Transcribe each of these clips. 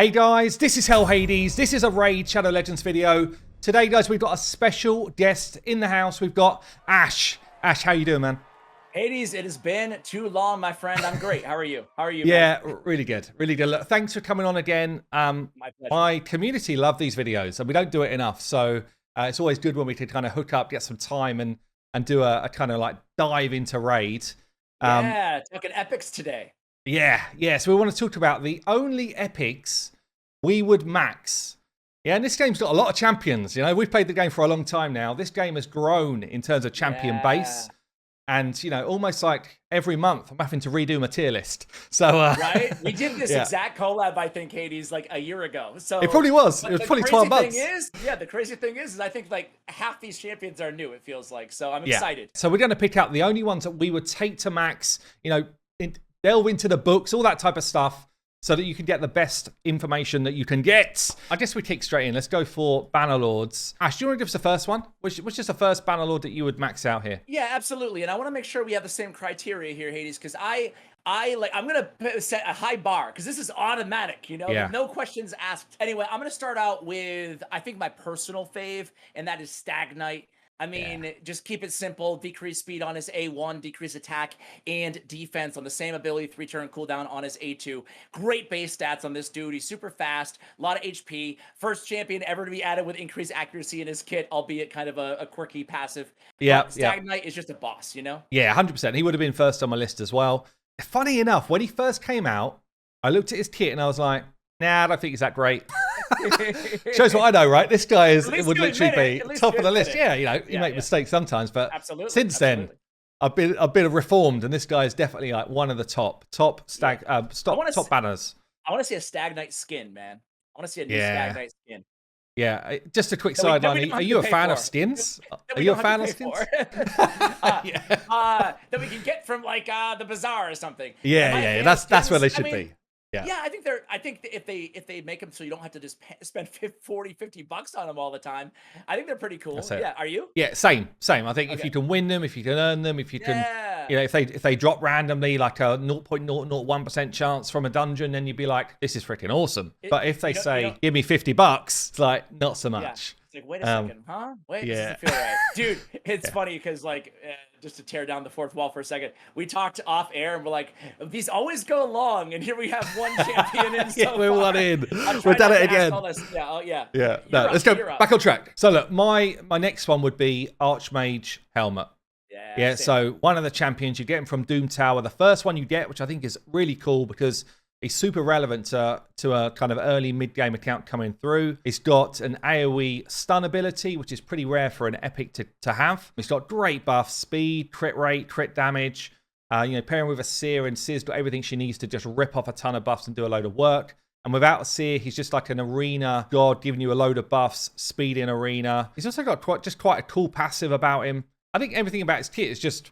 Hey guys, this is Hell Hades. This is a Raid Shadow Legends video. Today, guys, we've got a special guest in the house. We've got Ash. Ash, how you doing, man? Hades, it has been too long, my friend. I'm great. How are you? How are you, Yeah, man? really good. Really good. Look, thanks for coming on again. My pleasure. My community love these videos, and we don't do it enough. So it's always good when we can kind of hook up, get some time, and do a kind of like dive into Raid. Yeah, talking epics today. Yeah. So we want to talk about the only epics we would max. Yeah, and this game's got a lot of champions. You know, we've played the game for a long time now. This game has grown in terms of champion base. And, you know, almost like every month I'm having to redo my tier list. So, right? We did this exact collab, I think, Hades, like a year ago. So it probably was. It was probably 12 months. The crazy thing is I think like half these champions are new, it feels like. So I'm excited. So we're going to pick out the only ones that we would take to max, you know, delve into the books, all that type of stuff, so that you can get the best information that you can get. I guess we kick straight in. Let's go for Bannerlords. Ash, do you want to give us the first one? Which is the first Bannerlord that you would max out here? Yeah, absolutely. And I want to make sure we have the same criteria here, Hades, because I'm gonna set a high bar because this is automatic, you know, no questions asked. Anyway, I'm gonna start out with I think my personal fave, and that is Stag Knight. I mean, just keep it simple, decrease speed on his A1, decrease attack and defense on the same ability, 3-turn cooldown on his A2. Great base stats on this dude. He's super fast, a lot of HP. First champion ever to be added with increased accuracy in his kit, albeit kind of a quirky passive. Yeah. Stag Knight is just a boss, you know? Yeah, 100%. He would have been first on my list as well. Funny enough, when he first came out, I looked at his kit and I was like, nah, I don't think he's that great. Shows what I know, right? This guy would literally be top of the list. Yeah, you know, you make mistakes sometimes, but since then, I've been reformed, and this guy is definitely like one of the top banners. I want to see a Stag Knight skin, man. I want to see a new Stag Knight skin. Yeah, just a quick sideline. Are you a fan of skins? Are you a fan of skins? That we can get from like the bazaar or something. Yeah. That's where they should be. Yeah, I think if they make them so you don't have to just spend 40, 50 bucks on them all the time, I think they're pretty cool. Yeah, are you? Yeah, same. I think if you can win them, if you can earn them, if you can, you know, if they drop randomly like a 0.001% chance from a dungeon, then you'd be like, this is freaking awesome. But if they say, give me 50 bucks, it's like, not so much. It's like, wait a second, huh? Wait, this doesn't feel right. Dude, it's funny because like, just to tear down the fourth wall for a second, we talked off air and we're like, these always go long, and here we have one champion in so we're far. one in. We've done it again. Yeah. No, let's go back on track. So look, my next one would be Archmage Helmet. Yeah, so one of the champions, you get him from Doom Tower. The first one you get, which I think is really cool because he's super relevant to a kind of early mid-game account coming through. He's got an AoE stun ability, which is pretty rare for an epic to have. He's got great buffs, speed, crit rate, crit damage. You know, pairing with a Seer, and Seer's got everything she needs to just rip off a ton of buffs and do a load of work. And without a Seer, he's just like an arena god giving you a load of buffs, speed in arena. He's also got quite a cool passive about him. I think everything about his kit is just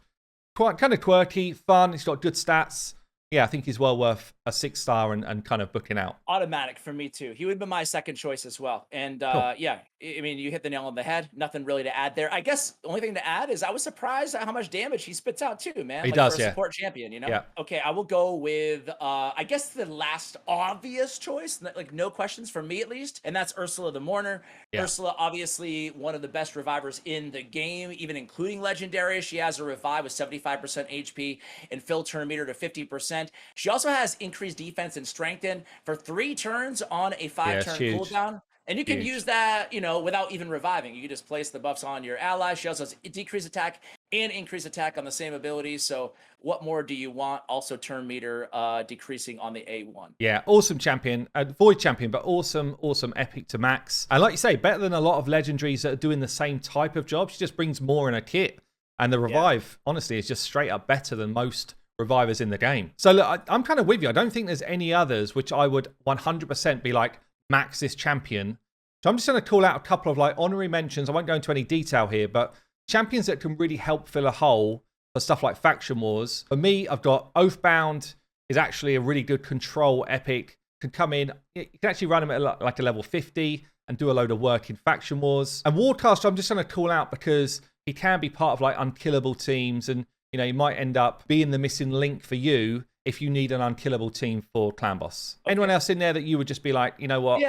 quite kind of quirky, fun. He's got good stats. Yeah, I think he's well worth a 6-star and kind of booking out. Automatic for me too. He would be my second choice as well. And cool. Yeah, I mean, you hit the nail on the head. Nothing really to add there. I guess the only thing to add is I was surprised at how much damage he spits out too, man. He like does, for a support champion, you know? Yeah. Okay, I will go with I guess the last obvious choice, like no questions for me at least, and that's Ursula the Mourner. Yeah. Ursula, obviously one of the best revivers in the game, even including legendary. She has a revive with 75% HP and fill turn meter to 50%. She also has increased defense and strengthen for 3 turns on a 5-turn cooldown. And you can use that, you know, without even reviving. You can just place the buffs on your allies. She also has decreased attack and increased attack on the same ability. So what more do you want? Also turn meter decreasing on the A1. Yeah, awesome champion. Void champion, but awesome epic to max. And like you say, better than a lot of legendaries that are doing the same type of job. She just brings more in a kit. And the revive, honestly, is just straight up better than most revivers in the game. So look, I'm kind of with you. I don't think there's any others which I would 100% be like, max this champion. So I'm just going to call out a couple of like honorary mentions. I won't go into any detail here, but champions that can really help fill a hole for stuff like Faction Wars. For me, I've got Oathbound is actually a really good control epic. Can come in, you can actually run him at like a level 50 and do a load of work in Faction Wars. And Wardcaster, I'm just going to call out because he can be part of like unkillable teams, and you know, you might end up being the missing link for you if you need an unkillable team for clan boss. Okay. Anyone else in there that you would just be like, you know what?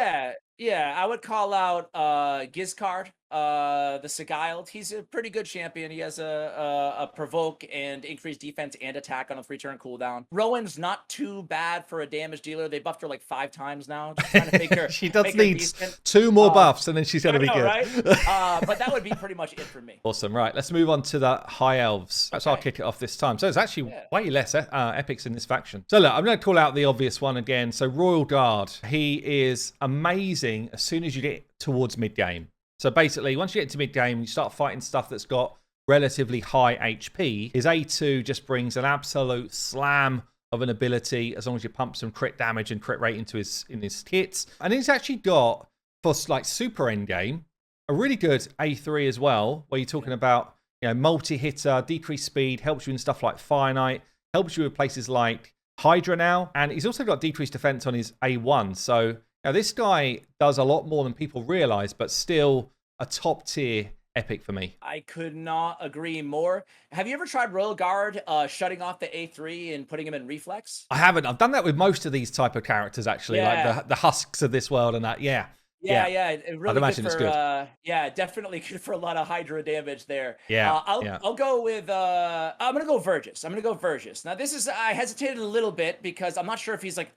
Yeah, I would call out Gizcard, the Sigiled. He's a pretty good champion. He has a provoke and increased defense and attack on a 3-turn cooldown. Rowan's not too bad for a damage dealer. They buffed her like 5 times now. Just trying to make her. She does need 2 more buffs, and then she's gonna be good. Right? But that would be pretty much it for me. Awesome. Right, let's move on to the High Elves. So I'll kick it off this time. So there's actually way less epics in this faction. So look, I'm going to call out the obvious one again. So Royal Guard. He is amazing as soon as you get towards mid-game. So basically, once you get to mid-game, you start fighting stuff that's got relatively high HP. His A2 just brings an absolute slam of an ability as long as you pump some crit damage and crit rate into his kits. And he's actually got, for like super endgame, a really good A3 as well, where you're talking about, you know, multi-hitter, decreased speed, helps you in stuff like Fire Knight, helps you with places like Hydra now, and he's also got decreased defense on his A1. So now this guy does a lot more than people realize, but still a top tier epic for me. I could not agree more. Have you ever tried Royal Guard shutting off the A3 and putting him in reflex? I haven't. I've done that with most of these type of characters, actually, like the husks of this world and that. Yeah. It really I'd imagine it's good. Definitely good for a lot of Hydra damage there. I'll go with I'm gonna go Vergis. Now this is, I hesitated a little bit because I'm not sure if he's like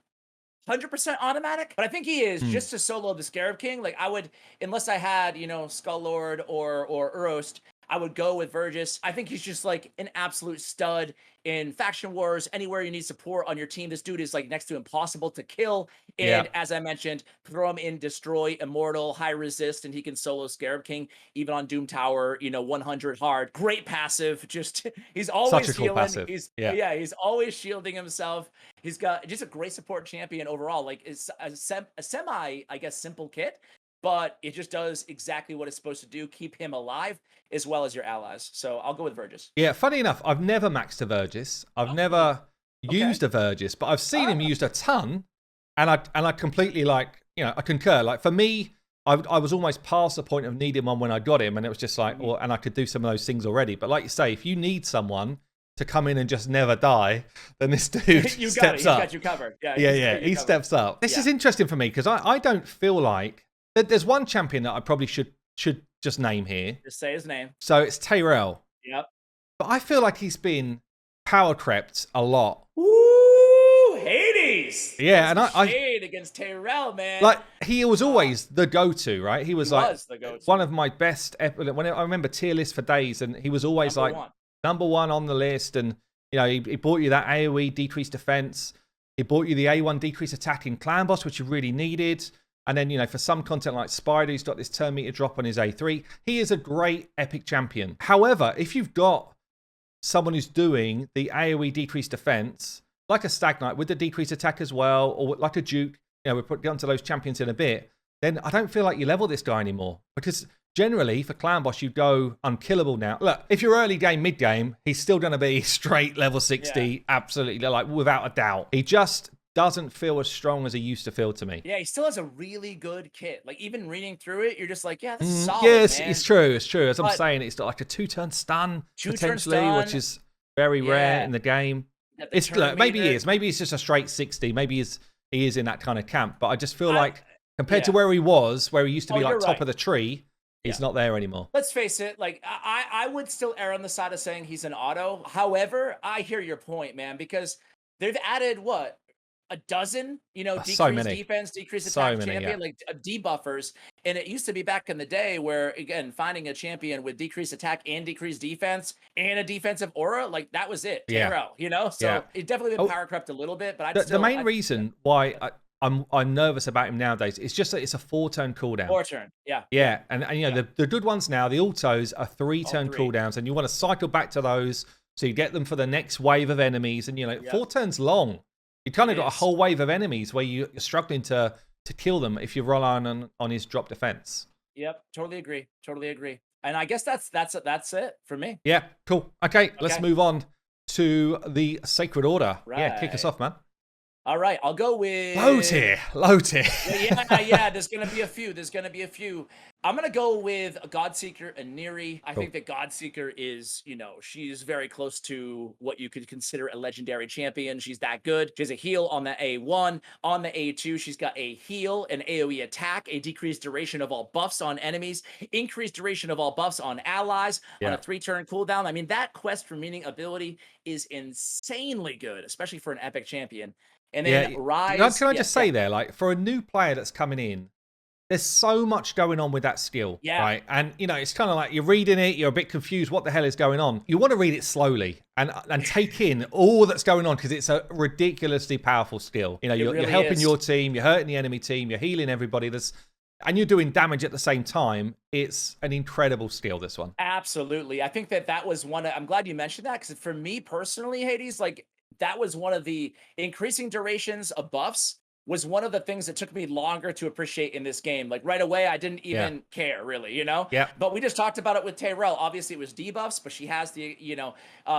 100% automatic, but I think he is just to solo the Scarab King. Like I would, unless I had, you know, Skull Lord or Urost, I would go with Vergis. I think he's just like an absolute stud in faction wars. Anywhere you need support on your team, this dude is like next to impossible to kill. And as I mentioned, throw him in Destroy, Immortal, High Resist, and he can solo Scarab King, even on Doom Tower, you know, 100 hard. Great passive. Just, he's always such a cool healing. Passive. He's always shielding himself. He's got just a great support champion overall. Like it's a semi, I guess, simple kit, but it just does exactly what it's supposed to do. Keep him alive as well as your allies. So I'll go with Vergis. Yeah, funny enough, I've never maxed a Vergis. I've never used a Vergis, but I've seen him used a ton, and I completely, like, you know, I concur. Like for me, I was almost past the point of needing one when I got him, and it was just like, well, and I could do some of those things already. But like you say, if you need someone to come in and just never die, then this dude steps up. He's got you covered. He steps up. This is interesting for me because I don't feel like there's one champion that I probably should just name here. Just say his name. So it's Tyrell. Yep. But I feel like he's been power crept a lot. Ooh, Hades. Yeah, and I shade against Tyrell, man. Like he was always the go-to, right? He was the go-to. One of my best. When I remember tier lists for days, and he was always number one on the list. And you know, he bought you that AOE decreased defense. He bought you the A1 decreased attack in Clan Boss, which you really needed. And then, you know, for some content like Spider, he's got this turn meter drop on his A3. He is a great epic champion. However, if you've got someone who's doing the AoE decreased defense, like a Stag Knight with the decreased attack as well, or like a Duke, you know, we'll get onto those champions in a bit, then I don't feel like you level this guy anymore. Because generally, for Clan Boss, you go unkillable now. Look, if you're early game, mid game, he's still going to be straight level 60, absolutely, like without a doubt. He just doesn't feel as strong as he used to feel to me. Yeah, he still has a really good kit. Like even reading through it, you're just like, yeah, this is solid. Yes, man. It's true. As I'm saying, it's got like a 2-turn stun potentially, which is very rare in the game. It's maybe he is. Maybe he's just a straight 60. Maybe he is in that kind of camp. But I just feel like compared to where he was, where he used to be like top of the tree, he's not there anymore. Let's face it. Like I would still err on the side of saying he's an auto. However, I hear your point, man, because they've added what? A dozen, you know, decrease defense, decrease attack champion, like debuffers. And it used to be back in the day where, again, finding a champion with decreased attack and decreased defense and a defensive aura, like that was it. Tarot, you know? So it definitely been power crept a little bit, but the main reason why I'm nervous about him nowadays is just that it's a 4-turn cooldown. 4-turn, yeah. And you know, the good ones now, the autos are 3-turn cooldowns, and you want to cycle back to those so you get them for the next wave of enemies. And, you know, 4 turns long. You kind of got a whole wave of enemies where you're struggling to kill them if you rely on his drop defense. Yep, totally agree. And I guess that's it for me. Yeah, cool. Okay, let's move on to the Sacred Order. Right. Yeah, kick us off, man. All right, I'll go with low tier. yeah. There's gonna be a few. I'm gonna go with Godseeker and Neri. I think that Godseeker is, she's very close to what you could consider a legendary champion. She's that good. She has a heal on the A1. On the A2, she's got a heal, an AoE attack, a decreased duration of all buffs on enemies, increased duration of all buffs on allies, on a 3-turn cooldown. I mean, that quest for meaning ability is insanely good, especially for an epic champion. And then Rise. Can I just say there, like, for a new player that's coming in, there's so much going on with that skill, right? And, it's kind of like you're reading it, you're a bit confused, what the hell is going on? You want to read it slowly and take in all that's going on, because it's a ridiculously powerful skill. You're helping your team, you're hurting the enemy team, you're healing everybody, and you're doing damage at the same time. It's an incredible skill, this one. Absolutely. I think that was I'm glad you mentioned that, because for me personally, Hades, like, that was one of the increasing durations of buffs was one of the things that took me longer to appreciate in this game. Like, right away, I didn't even care, really, Yeah. But we just talked about it with Tyrell. Obviously, it was debuffs, but she has the,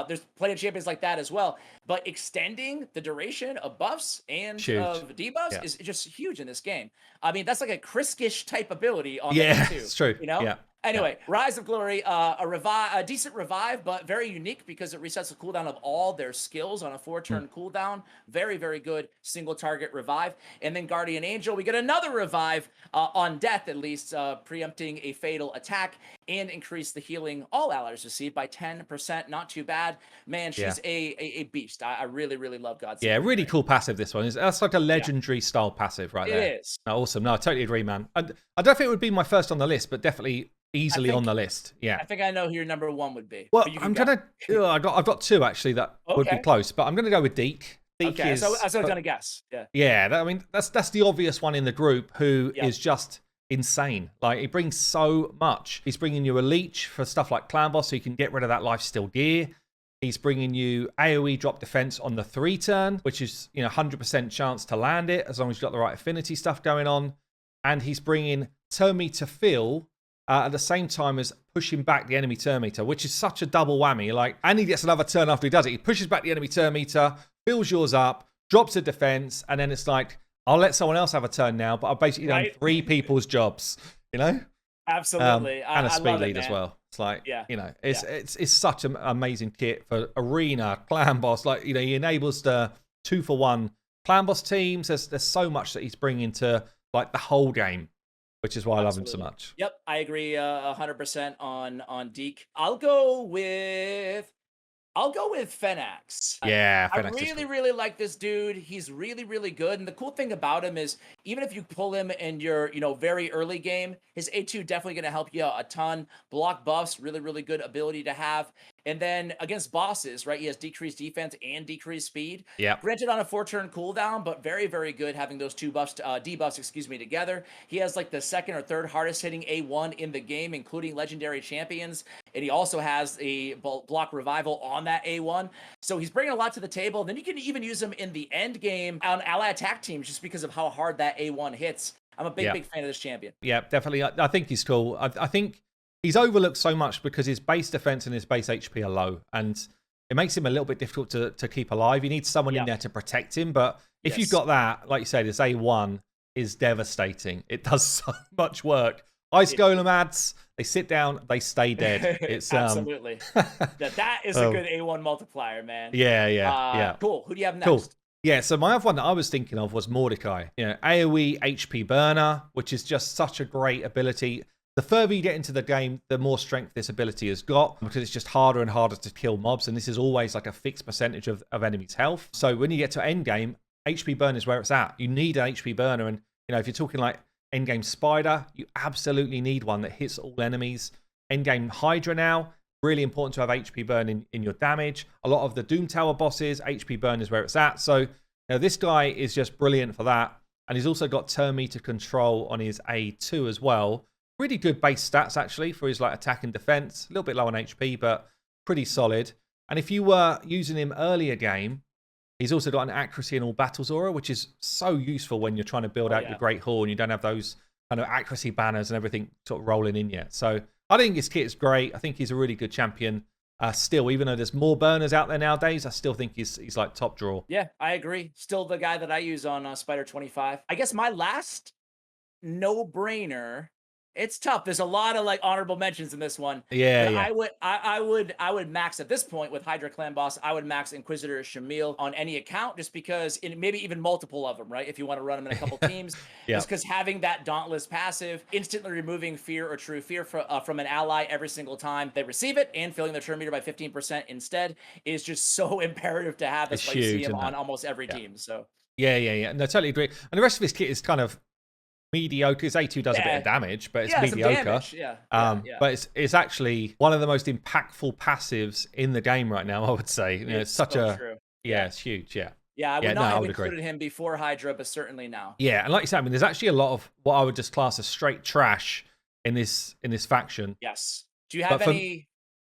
there's plenty of champions like that as well. But extending the duration of buffs and of debuffs is just huge in this game. I mean, that's like a Kriskish type ability on the too. It's true. Yeah. Anyway, Rise of Glory, a decent revive, but very unique because it resets the cooldown of all their skills on a 4-turn cooldown. Very, very good single target revive. And then Guardian Angel, we get another revive on death, at least, preempting a fatal attack and increase the healing all allies receive by 10%. Not too bad. Man, she's a beast. I really, really love God's. Yeah, really cool passive, this one. That's like a legendary style passive right there. It is. No, awesome. No, I totally agree, man. I don't think it would be my first on the list, but definitely easily on the list. Yeah. I think I know who your number one would be. Well, I've got two actually that would be close, but I'm gonna go with Deke. Deke is, so I was gonna guess. I mean, that's the obvious one in the group, who is just insane. Like, he brings so much. He's bringing you a leech for stuff like clan boss, so you can get rid of that lifesteal gear. He's bringing you AoE drop defense on the 3-turn, which is 100% chance to land it as long as you've got the right affinity stuff going on. And he's bringing turn meter fill at the same time as pushing back the enemy turn meter, which is such a double whammy. Like, and he gets another turn after he does it. He pushes back the enemy turn meter, fills yours up, drops a defense, and then it's like, I'll let someone else have a turn now, but I've basically done 3 people's jobs, Absolutely. And a speed lead as well. It's like, it's such an amazing kit for arena, clan boss. Like, he enables the 2-for-1 clan boss teams. There's so much that he's bringing to, like, the whole game, which is why I love him so much. Yep, I agree 100% on Deke. I'll go with Fenax. Yeah, I really, really like this dude. He's really, really good. And the cool thing about him is, even if you pull him in your, very early game, his A2 definitely going to help you a ton. Block buffs, really, really good ability to have. And then against bosses, right, he has decreased defense and decreased speed. Yeah. Granted on a 4-turn cooldown, but very, very good having those two buffs, debuffs, together. He has like the second or third hardest hitting A1 in the game, including legendary champions. And he also has a block revival on that A1. So he's bringing a lot to the table. Then you can even use him in the end game on ally attack teams just because of how hard that A1 hits. I'm a big fan of this champion. Yeah, definitely. I think he's cool. I think he's overlooked so much because his base defense and his base HP are low, and it makes him a little bit difficult to keep alive. You need someone in there to protect him, but if you've got that, like you said, his A1 is devastating. It does so much work. Ice Golem ads, they sit down, they stay dead. It's absolutely. that is a good A1 multiplier, man. Yeah. Cool. Who do you have next? Cool. Yeah, so my other one that I was thinking of was Mordecai. AoE HP burner, which is just such a great ability. The further you get into the game, the more strength this ability has got, because it's just harder and harder to kill mobs, and this is always like a fixed percentage of enemies' health. So when you get to end game, HP burn is where it's at. You need an HP burner, and if you're talking like end game Spider, you absolutely need one that hits all enemies. End game Hydra now, really important to have HP burn in your damage. A lot of the Doom Tower bosses, HP burn is where it's at. So this guy is just brilliant for that. And he's also got turn meter control on his A2 as well. Really good base stats, actually, for his like attack and defense. A little bit low on HP, but pretty solid. And if you were using him earlier game, he's also got an accuracy in all battles aura, which is so useful when you're trying to build out your Great Hall and you don't have those kind of accuracy banners and everything sort of rolling in yet. So I think his kit is great. I think he's a really good champion. Still, even though there's more burners out there nowadays, I still think he's like top draw. Yeah, I agree. Still the guy that I use on Spider 25. I guess my last no-brainer. It's tough. There's a lot of like honorable mentions in this one. Yeah, but yeah. I would max at this point with Hydra Clan Boss. I would max Inquisitor Shamil on any account, just because maybe even multiple of them, right? If you want to run them in a couple teams, just because having that Dauntless passive, instantly removing fear or true fear from an ally every single time they receive it, and filling their turn meter by 15% instead is just so imperative to have. That's why you see him on almost every team. So yeah. No, totally agree. And the rest of his kit is kind of mediocre. His A2 does a bit of damage, but it's mediocre. But it's actually one of the most impactful passives in the game right now, I would say. It's such true. It's huge. Yeah, I would not have included him before Hydra, but certainly now. Yeah, and like you said, I mean, there's actually a lot of what I would just class as straight trash in this faction. Yes. Do you have any?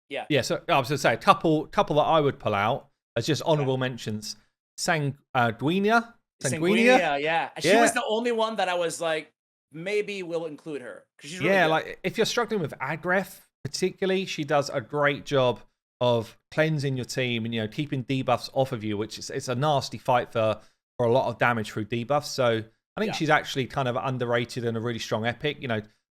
Yeah. So I was going to say a couple that I would pull out as just honorable mentions. Sanguinia, yeah. She was the only one that I was like, maybe we'll include her because she's really good. Like if you're struggling with Agref particularly, she does a great job of cleansing your team and keeping debuffs off of you, which it's a nasty fight for a lot of damage through debuffs. So I think she's actually kind of underrated and a really strong epic.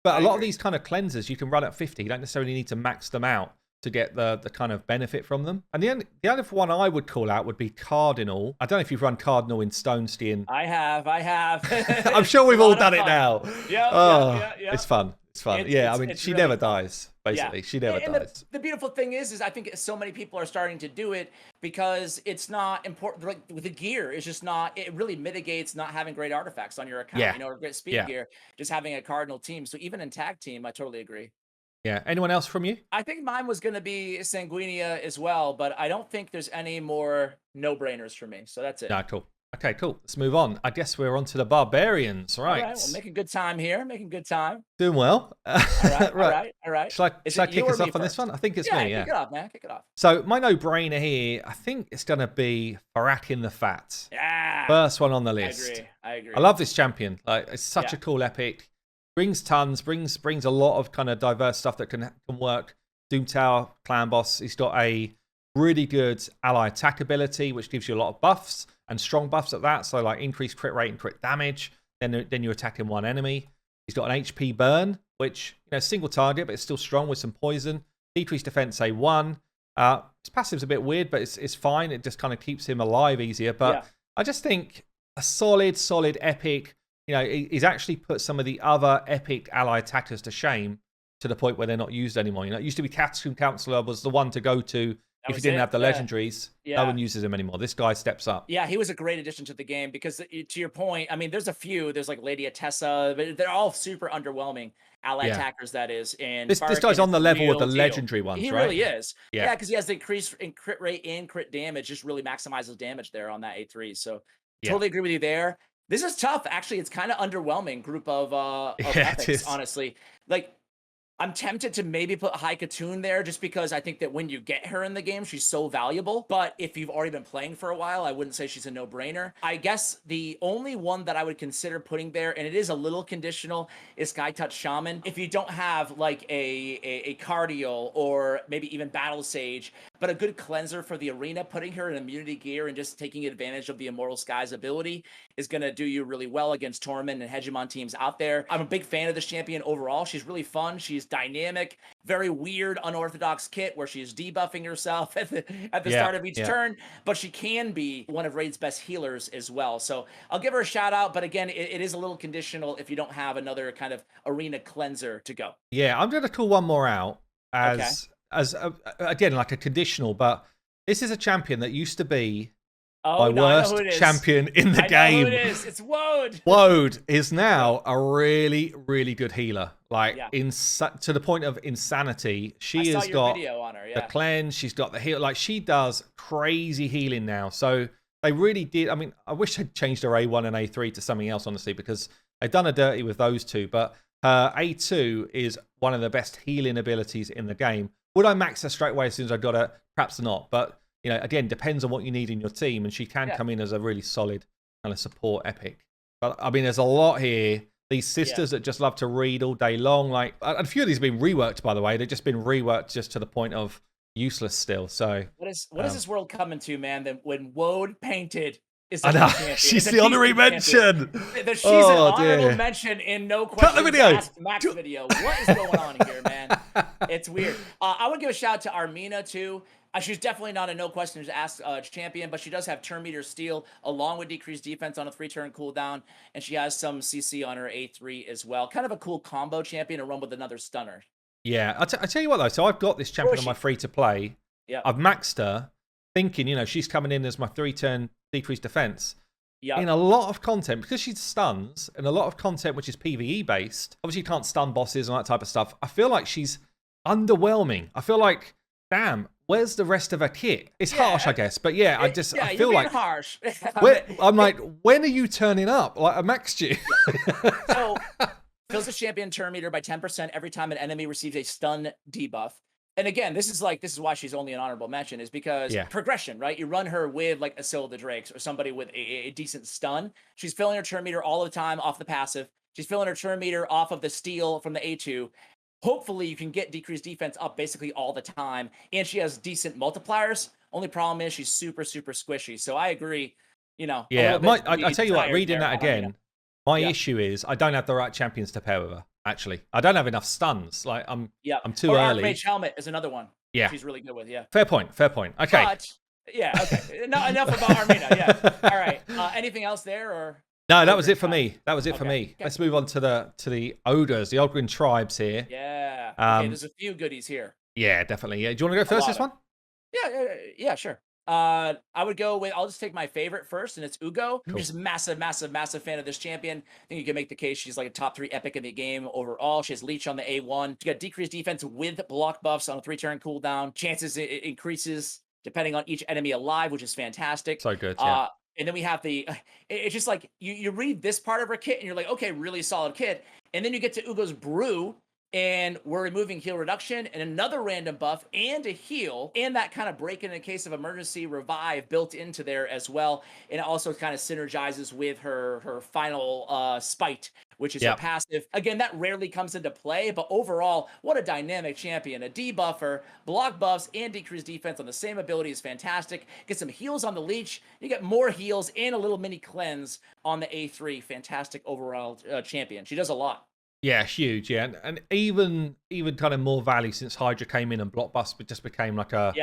But a lot of these kind of cleansers you can run at 50. You don't necessarily need to max them out to get the kind of benefit from them. And the other one I would call out would be Cardinal. I don't know if you've run Cardinal in Stone Skin. I have. I'm sure we've all done it now. Yeah. It's fun. I mean, she never dies, basically. She never dies. The beautiful thing is I think so many people are starting to do it because it's not important. Like with the gear, it's just not, it really mitigates not having great artifacts on your account, or great speed gear, just having a Cardinal team. So even in tag team, I totally agree. Yeah. Anyone else from you? I think mine was going to be Sanguinia as well, but I don't think there's any more no-brainers for me. So that's it. Yeah, cool. Okay, cool. Let's move on. I guess we're on to the Barbarians, right? All right, well, making good time here. Making good time. Doing well. All right. Shall I kick us off on this one? I think it's me, kick it off, man. Kick it off. So my no-brainer here, I think it's going to be Barakin the Fat. Yeah. First one on the list. I agree. I love this champion. Like, it's such a cool epic. Brings a lot of kind of diverse stuff that can work. Doom Tower, Clan Boss. He's got a really good ally attack ability, which gives you a lot of buffs and strong buffs at that. So like increased crit rate and crit damage. Then you're attacking one enemy. He's got an HP burn, which single target, but it's still strong with some poison. Decreased defense A1. His passive's a bit weird, but it's fine. It just kind of keeps him alive easier. But I just think a solid epic. He's actually put some of the other epic ally attackers to shame to the point where they're not used anymore. It used to be Catacomb Counselor was the one to go to if you didn't have the legendaries. No one uses him anymore. This guy steps up. Yeah, he was a great addition to the game because, to your point, I mean, there's a few. There's like Lady Atessa, but they're all super underwhelming ally attackers, that is. And this guy's on the level with the legendary ones, right? He really is. Yeah, because he has the increase in crit rate and crit damage, just really maximizes damage there on that A3. So totally agree with you there. This is tough. Actually, it's kind of underwhelming group of epics, honestly. Like, I'm tempted to maybe put High Katoon there just because I think that when you get her in the game, she's so valuable. But if you've already been playing for a while, I wouldn't say she's a no-brainer. I guess the only one that I would consider putting there, and it is a little conditional, is Sky Touch Shaman. If you don't have like a Cardio or maybe even Battle Sage, but a good cleanser for the arena, putting her in immunity gear and just taking advantage of the Immortal Sky's ability is going to do you really well against Torment and Hegemon teams out there. I'm a big fan of this champion overall. She's really fun. She's dynamic, very weird, unorthodox kit where she's debuffing herself at the start of each turn, but she can be one of Raid's best healers as well. So I'll give her a shout out, but again, it is a little conditional if you don't have another kind of arena cleanser to go. Yeah, I'm going to call one more out again, like a conditional, but this is a champion that used to be my worst champion in the game. I know who it is. It's Woad. Woad is now a really, really good healer. Like to the point of insanity. She has got video on her, the cleanse. She's got the heal. Like she does crazy healing now. So they really did. I mean, I wish they'd changed her A1 and A3 to something else, honestly, because they've done her dirty with those two. But her A2 is one of the best healing abilities in the game. Would I max her straight away as soon as I got her? Perhaps not. But again, depends on what you need in your team, and she can come in as a really solid kind of support epic. But I mean, there's a lot here. These sisters that just love to read all day long. Like a few of these have been reworked, by the way. They've just been reworked just to the point of useless still. So what is this world coming to, man? That when Woad painted is I know she's the honorary mention. That she's an honorable mention in No Questions Cut the video. Asked Max video. What is going on here, man? It's weird. I would give a shout out to Armina too. She's definitely not a No Questions Asked champion, but she does have turn meter steal along with decreased defense on a 3-turn cooldown, and she has some CC on her A3 as well. Kind of a cool combo champion to run with another stunner. Yeah, I tell you what though. So I've got this champion on my free to play. Yeah, I've maxed her, thinking she's coming in as my 3-turn decreased defense. Yeah. In a lot of content, because she stuns, and a lot of content which is PvE based. Obviously, you can't stun bosses and that type of stuff. I feel like she's underwhelming. I feel like, damn, where's the rest of her kit? It's harsh, I guess, but yeah, I feel like harsh. I'm like, when are you turning up? Like, I maxed you. So, fills the champion turn meter by 10% every time an enemy receives a stun debuff. And again, this is why she's only an honorable mention, is because progression, right? You run her with like a Scylla the Drakes or somebody with a decent stun. She's filling her turn meter all the time off the passive. She's filling her turn meter off of the steal from the A2. Hopefully you can get decreased defense up basically all the time. And she has decent multipliers. Only problem is she's super, super squishy. So I agree, Yeah, I tell you what, reading that again, my issue is I don't have the right champions to pair with her. Actually, I don't have enough stuns. Like I'm too early. Archmage Helmet is another one. Yeah, she's really good with. Yeah, fair point. Okay. But, okay. Not enough about Armina. Yeah. All right. Anything else there, or? No, that was it for me. For me. Okay. Let's move on to the ogres, the Ogryn Tribes here. Yeah. Okay, there's a few goodies here. Yeah, definitely. Yeah. Do you want to go first this one? Yeah, sure. I would go with, I'll just take my favorite first, and it's Ugo. I'm just massive fan of this champion. I think you can make the case she's like a top 3 epic in the game overall. She has Leech on the A1. She got decreased defense with block buffs on a 3-turn cooldown. Chances it increases depending on each enemy alive, which is fantastic. So good, yeah. And then we have it's just like, you read this part of her kit, and you're like, okay, really solid kit. And then you get to Ugo's Brew, and we're removing heal reduction and another random buff and a heal, and that kind of break in a case of emergency revive built into there as well. And it also kind of synergizes with her final spite, which is her passive. Again, that rarely comes into play, but overall, what a dynamic champion. A debuffer, block buffs, and decreased defense on the same ability is fantastic. Get some heals on the Leech. You get more heals and a little mini cleanse on the A3. Fantastic overall champion. She does a lot. Yeah, huge. Yeah, and even kind of more value since Hydra came in and Blockbuster just became like a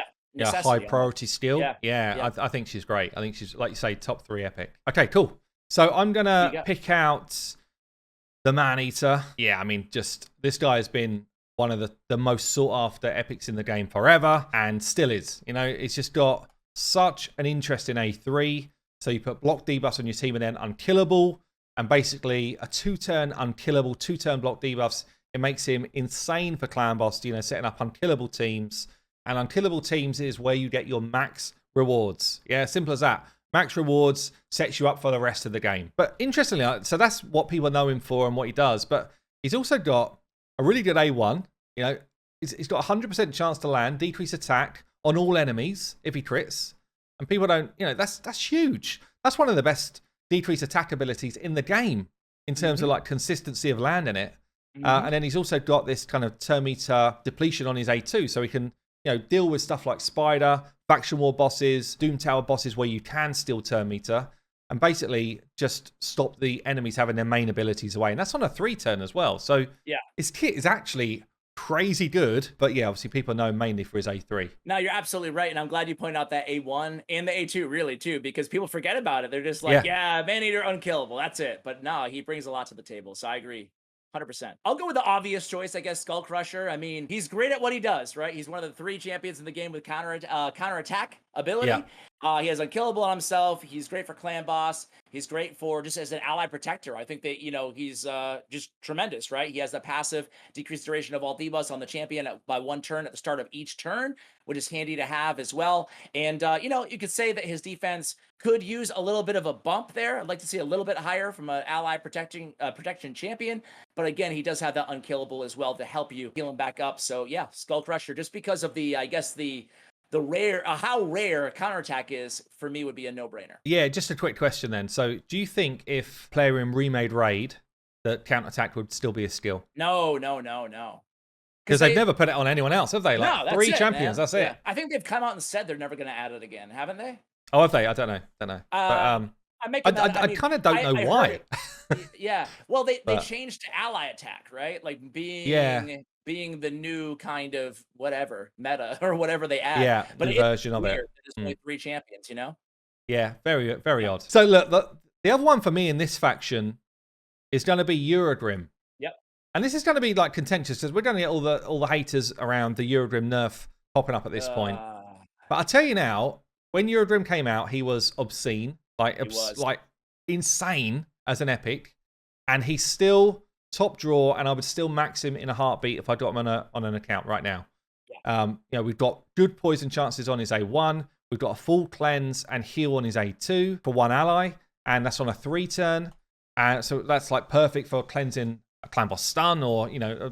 high priority skill. Yeah. I think she's great. I think she's, like you say, top 3 epic. Okay, cool. So I'm gonna pick out the Man-Eater. Yeah, I mean, just this guy has been one of the most sought after epics in the game forever, and still is. It's just got such an interesting A3. So you put block debuffs on your team and then unkillable. And basically a 2-turn unkillable, 2-turn block debuffs. It makes him insane for clan boss, setting up unkillable teams. And unkillable teams is where you get your max rewards. Yeah, simple as that. Max rewards sets you up for the rest of the game. But interestingly, so that's what people know him for and what he does. But he's also got a really good A1. He's got a 100% chance to land, decrease attack on all enemies if he crits. And people don't, that's huge. That's one of the best decrease attack abilities in the game in terms of like consistency of landing it. And then he's also got this kind of turn meter depletion on his A2, so he can deal with stuff like Spider, Faction War bosses, Doom Tower bosses where you can steal turn meter, and basically just stop the enemies having their main abilities away. And that's on a 3-turn as well. So his kit is actually crazy good, but yeah, obviously people know him mainly for his A3. No, you're absolutely right, and I'm glad you pointed out that A1 and the A2 really too, because people forget about it. They're just like, Man-Eater unkillable, that's it. But no, he brings a lot to the table, so I agree 100%. I'll go with the obvious choice, I guess, Skull Crusher. I mean, he's great at what he does, right? He's one of the 3 champions in the game with counterattack ability. He has unkillable on himself. He's great for clan boss. He's great for just as an ally protector. I think that, he's just tremendous, right? He has the passive decreased duration of all debuffs on the champion by 1 turn at the start of each turn, which is handy to have as well. And, you could say that his defense could use a little bit of a bump there. I'd like to see a little bit higher from an ally protection champion. But again, he does have that unkillable as well to help you heal him back up. So yeah, Skull Crusher, just because of the, I guess, the rare, how rare counterattack is, for me, would be a no-brainer. Yeah, just a quick question then. So do you think if player in remade raid, that counterattack would still be a skill? No. Because they've never put it on anyone else, have they? Like no, that's 3 it, champions, man. that's it. I think they've come out and said they're never going to add it again, haven't they? Oh, have they? I don't know. But, I kind of don't know why. Yeah. Well, they changed to ally attack, right? Like being the new kind of whatever meta or whatever they add. Yeah, but the version of it. There's only 3 champions, you know? Yeah, very, very odd. So look, the other one for me in this faction is going to be Ogryn. Yep. And this is going to be like contentious because we're going to get all the haters around the Ogryn nerf popping up at this point. But I tell you now, when Ogryn came out, he was obscene, like insane as an epic, and he's still top draw, and I would still max him in a heartbeat if I got him on an account right now. Yeah. We've got good poison chances on his A1. We've got a full cleanse and heal on his A2 for 1 ally, and that's on a 3 turn. So that's like perfect for cleansing a clan boss stun, or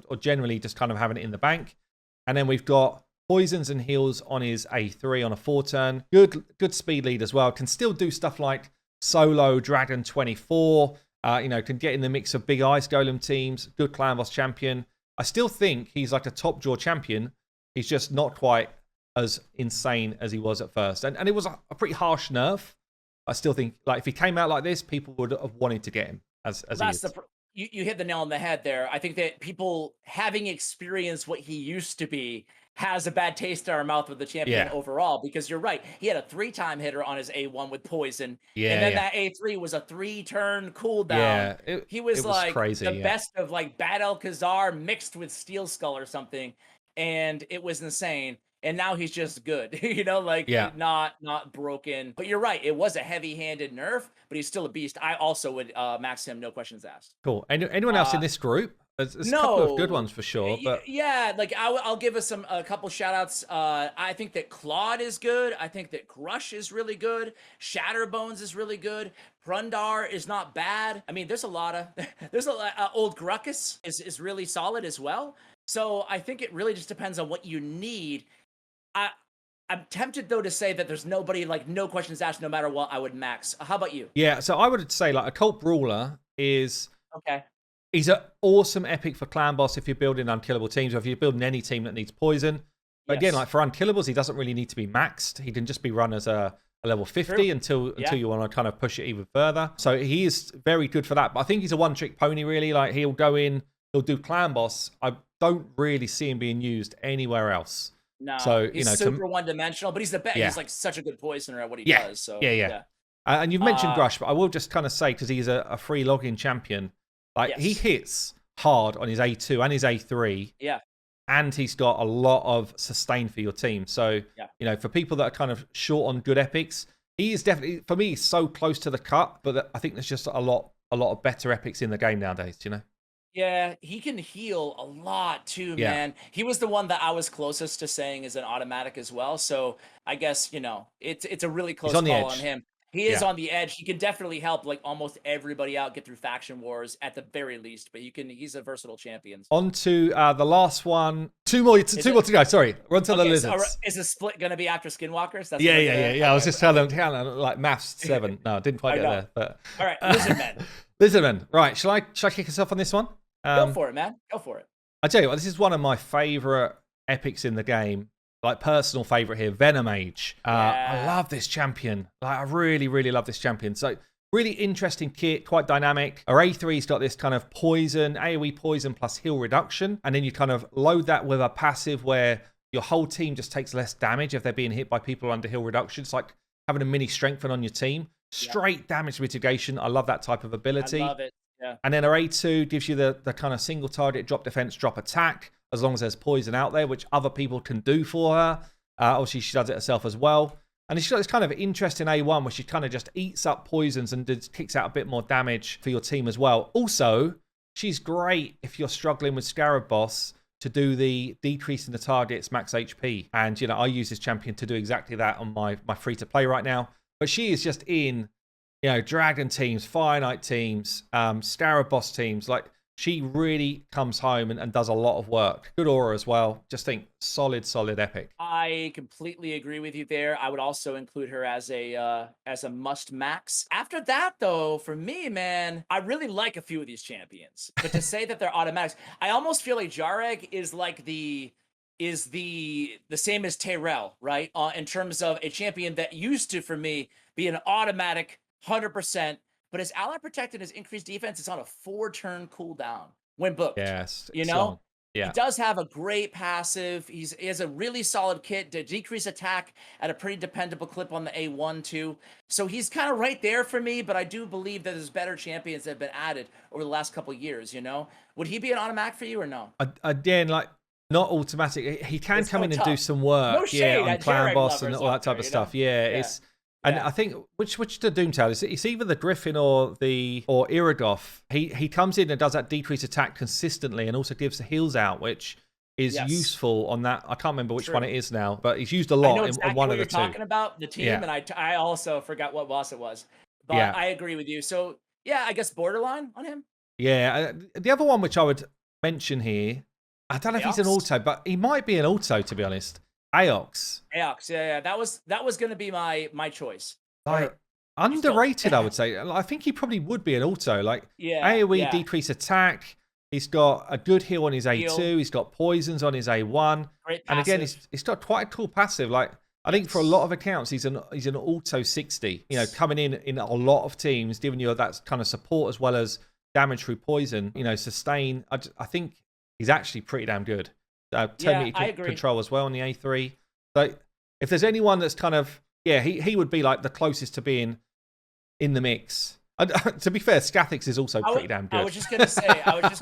or generally just kind of having it in the bank. And then we've got poisons and heals on his A3 on a 4 turn. Good speed lead as well. Can still do stuff like solo Dragon 24. Can get in the mix of big ice golem teams. Good clan boss champion. I still think he's like a top draw champion. He's just not quite as insane as he was at first. And it was a pretty harsh nerf. I still think like if he came out like this, people would have wanted to get him as he is. You hit the nail on the head there. I think that people having experienced what he used to be has a bad taste in our mouth with the champion overall, because you're right. He had a 3-time hitter on his A1 with poison. And then that A3 was a 3-turn cooldown. Yeah, he was like crazy, the best of like Bad Alcazar mixed with Steel Skull or something. And it was insane. And now he's just good, not broken. But you're right. It was a heavy-handed nerf, but he's still a beast. I also would max him, no questions asked. Cool. Anyone else in this group? There's a couple of good ones for sure. But I'll give us a couple shout outs. I think that Claude is good. I think that Crush is really good. Shatterbones is really good. Prundar is not bad. I mean, there's a lot Old Gruckus is really solid as well. So I think it really just depends on what you need. I'm tempted though to say that there's nobody, like no questions asked, no matter what I would max. How about you? Yeah, so I would say like Occult Brawler is okay. He's an awesome epic for clan boss if you're building unkillable teams, or if you're building any team that needs poison. But again, like for unkillables, he doesn't really need to be maxed. He can just be run as a level 50 until you want to kind of push it even further. So he is very good for that. But I think he's a one-trick pony, really. Like he'll go in, he'll do clan boss. I don't really see him being used anywhere else. No, so, he's super one-dimensional, but he's the best. Yeah. He's like such a good poisoner at what he does. So yeah. And you've mentioned Grush, but I will just kind of say, because he's a free login champion, like he hits hard on his A2 and his A3. Yeah. And he's got a lot of sustain for your team. So, for people that are kind of short on good epics, he is definitely, for me, so close to the cut, but I think there's just a lot of better epics in the game nowadays, Yeah, he can heal a lot too, man. He was the one that I was closest to saying is an automatic as well. So I guess, it's a really close call on him. He is on the edge. He can definitely help like almost everybody out get through faction wars at the very least, but he's a versatile champion. On to the last one. Two more to go. Sorry. Run to the Lizards. So is the split going to be after Skinwalkers? That's I was just telling like maths 7. No, I didn't quite get there. But all right, Lizardmen. Lizardmen. Right. Shall I kick us off on this one? Go for it, man. Go for it. I tell you what, this is one of my favorite epics in the game. Like personal favorite here, Venom Age. I love this champion. Like I really, really love this champion. So really interesting kit, quite dynamic. Our A3's got this kind of poison, AoE poison plus heal reduction. And then you kind of load that with a passive where your whole team just takes less damage if they're being hit by people under heal reduction. It's like having a mini strengthen on your team. Straight damage mitigation. I love that type of ability. I love it. Yeah. And then our A2 gives you the kind of single target drop defense, drop attack, as long as there's poison out there, which other people can do for her. Obviously, she does it herself as well. And she's got this kind of interesting A1 where she kind of just eats up poisons and kicks out a bit more damage for your team as well. Also, she's great if you're struggling with Scarab Boss to do the decrease in the target's max HP. And, I use this champion to do exactly that on my free-to-play right now. But she is just in, Dragon teams, Fire Knight teams, Scarab Boss teams. Like, she really comes home and does a lot of work. Good aura as well. Just think solid epic. I completely agree with you there. I would also include her as a must max. After that, though, for me, man, I really like a few of these champions. But to say that they're automatics, I almost feel like Jarek is like the same as Tyrell, right? In terms of a champion that used to, for me, be an automatic 100%. But his ally protect and his increased defense is on a 4-turn cooldown when booked. Yes, you know, yeah. He does have a great passive. He has a really solid kit to decrease attack at a pretty dependable clip on the A1 too. So he's kind of right there for me. But I do believe that there's better champions that have been added over the last couple of years. You know, would he be an automatic for you or no? Again, like not automatic. He can come in tough. and do some work. No shade, on clan boss and all that type of stuff. Yeah, it's. And I think which the Doomtail is, it's either the Griffin or Irigoth. He comes in and does that decreased attack consistently, and also gives the heals out, which is useful on that. I can't remember which one it is now, but he's used a lot in one of the two. Talking about the team, and I also forgot what boss it was, but I agree with you. So yeah, I guess borderline on him. Yeah, the other one which I would mention here, I don't know if he's an auto, but he might be an auto, to be honest. Aox, yeah. That was going to be my choice. Like underrated, I would say. I think he probably would be an auto. Like AoE decrease attack. He's got a good heal on his A2. He's got poisons on his A1. And again, he's got quite a cool passive. Like I think for a lot of accounts, he's an auto 60. You know, coming in a lot of teams, giving you that kind of support as well as damage through poison. You know, sustain. I think he's actually pretty damn good. 10 meter control as well on the A3. So if there's anyone that's kind of he would be like the closest to being in the mix. To be fair, Scathix is also pretty damn good. I was just gonna say I would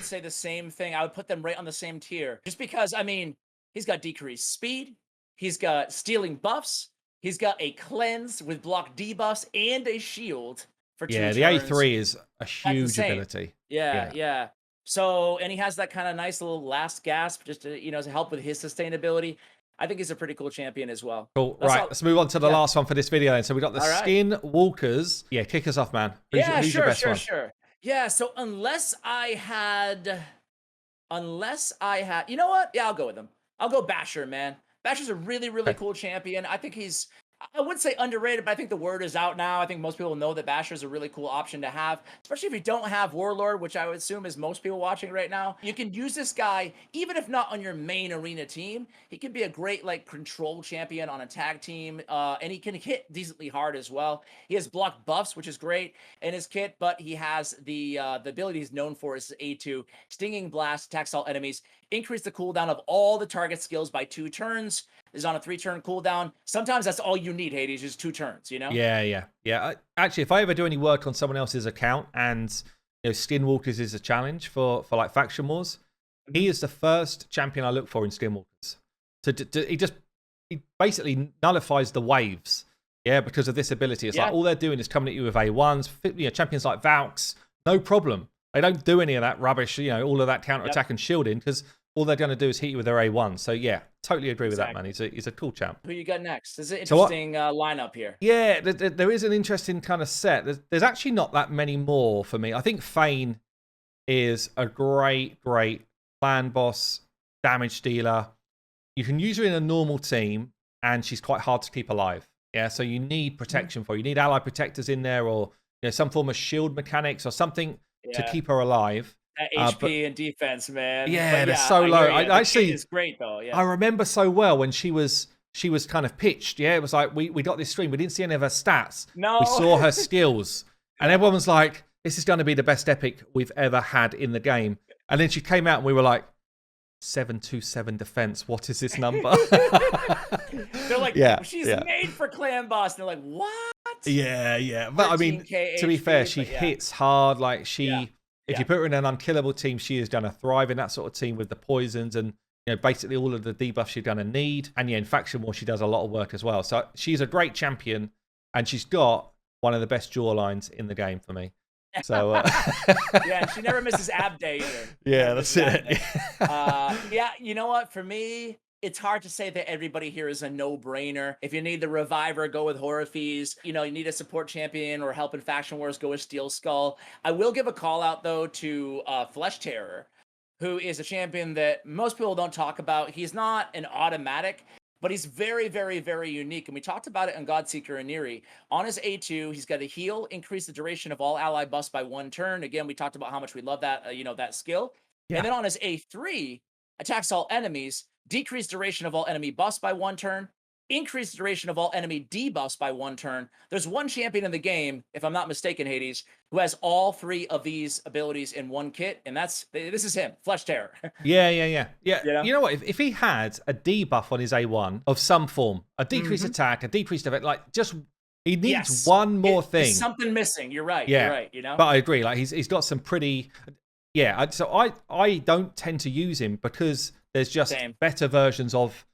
say the same thing. I would put them right on the same tier, just because I mean he's got decreased speed, he's got stealing buffs, he's got a cleanse with block debuffs and a shield for 2 turns. The A3 is a huge ability. Yeah. So, and he has that kind of nice little last gasp just to, to help with his sustainability. I think he's a pretty cool champion as well. Cool. Right, let's move on to the last one for this video then. So we got the Skinwalkers. Yeah, kick us off, man. Who's your best one? Sure. Yeah, so unless I had, you know what? Yeah, I'll go with him. I'll go Basher, man. Basher's a really cool champion. I think I wouldn't say underrated, but I think the word is out now. I think most people know that Basher is a really cool option to have, especially if you don't have Warlord, which I would assume is most people watching right now. You can use this guy, even if not on your main arena team. He can be a great control champion on a tag team, and he can hit decently hard as well. He has block buffs, which is great in his kit, but he has the ability he's known for is A2, Stinging Blast, attacks all enemies, increase the cooldown of all the target skills by 2 turns. Is on a 3-turn cooldown. Sometimes that's all you need, Hades, just 2 turns, you know? Yeah. Actually, if I ever do any work on someone else's account and Skinwalkers is a challenge for faction wars, he is the first champion I look for in Skinwalkers. So he basically nullifies the waves, because of this ability. It's like all they're doing is coming at you with A1s. Champions like Valks, no problem. They don't do any of that rubbish, all of that counter-attack and shielding, because all they're going to do is hit you with their A1. So, totally agree with that, man. He's a cool champ. Who you got next? There's an interesting lineup here. Yeah, there is an interesting kind of set. There's actually not that many more for me. I think Fane is a great clan boss, damage dealer. You can use her in a normal team, and she's quite hard to keep alive. Yeah, so you need protection for her. You need ally protectors in there, or some form of shield mechanics or something to keep her alive. HP and defense, man. Yeah, they're so low. I actually, it's great though. Yeah, I remember so well when she was kind of pitched. Yeah, it was like we got this stream. We didn't see any of her stats. No, we saw her skills, and everyone was like, "This is going to be the best epic we've ever had in the game." And then she came out, and we were like, 727 defense. What is this number? They're like, she's made for clan boss. And they're like, what? Yeah. But I mean, to be fair, she hits hard. Like if you put her in an unkillable team, she is going to thrive in that sort of team with the poisons and basically all of the debuffs you're going to need. And in faction war, she does a lot of work as well. So she's a great champion, and she's got one of the best jaw lines in the game for me. So she never misses ab day either. Yeah, that's it. You know what? For me, it's hard to say that everybody here is a no-brainer. If you need the Reviver, go with Horafees. You know, you need a support champion or help in Faction Wars, go with Steel Skull. I will give a call out, though, to Flesh Terror, who is a champion that most people don't talk about. He's not an automatic, but he's very, very, very unique. And we talked about it in Godseeker and Neri. On his A2, he's got a heal, increase the duration of all ally buffs by 1 turn. Again, we talked about how much we love that, you know, that skill. Yeah. And then on his A3, attacks all enemies, decrease duration of all enemy buffs by 1 turn, increase duration of all enemy debuffs by 1 turn. There's one champion in the game, if I'm not mistaken, Hades, who has all 3 of these abilities in one kit, and this is him, Flesh Terror. Yeah. You know what? If he had a debuff on his A1 of some form, a decreased attack, a decreased effect, like just he needs one more thing. There's something missing. You're right. Yeah. You're right. You know. But I agree. Like he's got some pretty. Yeah. So I don't tend to use him because there's just better versions of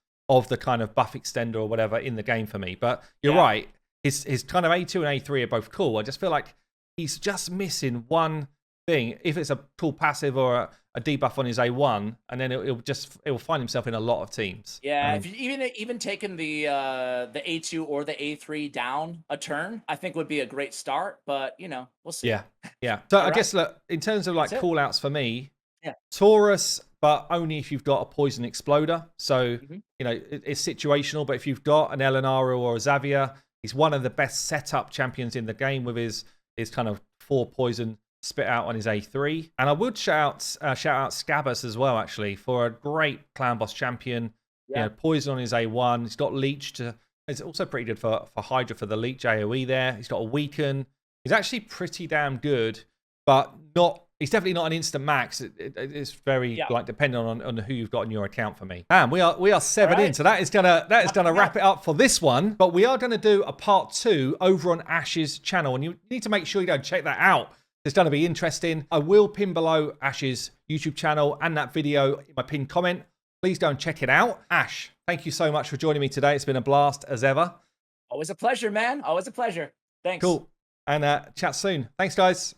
the kind of buff extender or whatever in the game for me. But you're right. His kind of A2 and A3 are both cool. I just feel like he's just missing one thing. If it's a cool passive or a debuff on his A1, and then it will find himself in a lot of teams. Yeah, if you even taking the A2 or the A3 down a turn, I think would be a great start. But you know, we'll see. Yeah. So I guess look, in terms of like call outs for me, Taurus, but only if you've got a poison exploder. So you know it's situational. But if you've got an Elinaru or a Xavier, he's one of the best setup champions in the game with his kind of 4 poison spit out on his A3. And I would shout out Scabbers as well, actually, for a great clan boss champion. You know, poison on his A1. He's got leech it's also pretty good for Hydra for the leech AoE there. He's got a weaken. He's actually pretty damn good, but he's definitely not an instant max. It's very like dependent on who you've got in your account for me. And we are 7 in, so that is gonna wrap it up for this one. But we are gonna do a part 2 over on Ash's channel, and you need to make sure you go and check that out. It's going to be interesting. I will pin below Ash's YouTube channel and that video in my pinned comment. Please go and check it out. Ash, thank you so much for joining me today. It's been a blast as ever. Always a pleasure, man. Always a pleasure. Thanks. Cool. And chat soon. Thanks, guys.